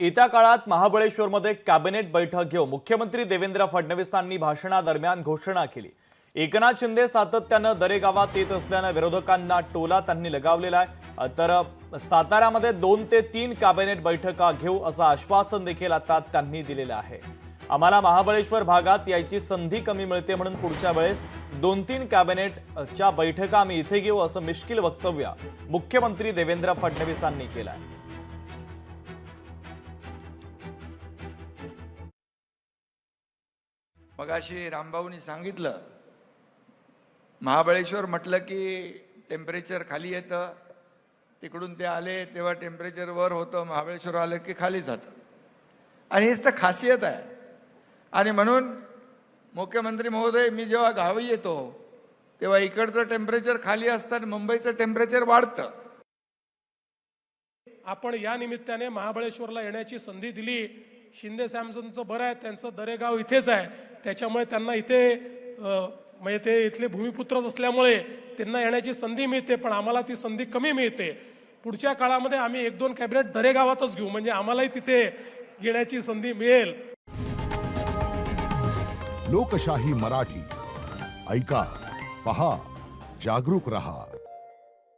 येत्या काळात महाबळेश्वरमध्ये कॅबिनेट बैठक घेऊन मुख्यमंत्री देवेंद्र फडणवीसांनी भाषणादरम्यान घोषणा केली। एकनाथ शिंदे सातत्यानं दरेगावात येत असल्यानं विरोधकांना टोला त्यांनी लगावलेला आहे। तर साताऱ्यामध्ये 2 ते 3 कॅबिनेट बैठका घेऊ असं आश्वासन देखील आता त्यांनी दिलेलं आहे। आम्हाला महाबळेश्वर भागात यायची संधी कमी मिळते म्हणून पुढच्या वेळेस 2-3 कॅबिनेटच्या बैठका आम्ही इथे घेऊ असं मिश्किल वक्तव्य मुख्यमंत्री देवेंद्र फडणवीसांनी केलं आहे। मगाशी रामभाऊनी सांगितलं, महाबळेश्वर म्हटलं की टेम्परेचर खाली येतं, तिकडून ते आले तेव्हा टेम्परेचर वर होतं, महाबळेश्वर आलं की खाली जातं आणि हीच तर खासियत आहे। आणि म्हणून मुख्यमंत्री महोदय, मी जेव्हा गावी येतो तेव्हा इकडचं टेम्परेचर खाली असतं आणि मुंबईचं टेम्परेचर वाढतं। आपण या निमित्ताने महाबळेश्वरला येण्याची संधी दिली। शिंदे सॅमसनचं बरं आहे, त्यांचं दरेगाव इथेच आहे, त्याच्यामुळे त्यांना इथे म्हणजे ते इथले भूमिपुत्रच असल्यामुळे त्यांना येण्याची संधी मिळते, पण आम्हाला ती संधी कमी मिळते। पुढच्या काळामध्ये आम्ही 1-2 कॅबिनेट दरेगावातच घेऊ, म्हणजे आम्हालाही तिथे येण्याची संधी मिळेल। लोकशाही मराठी ऐका, पहा, जागरूक रहा।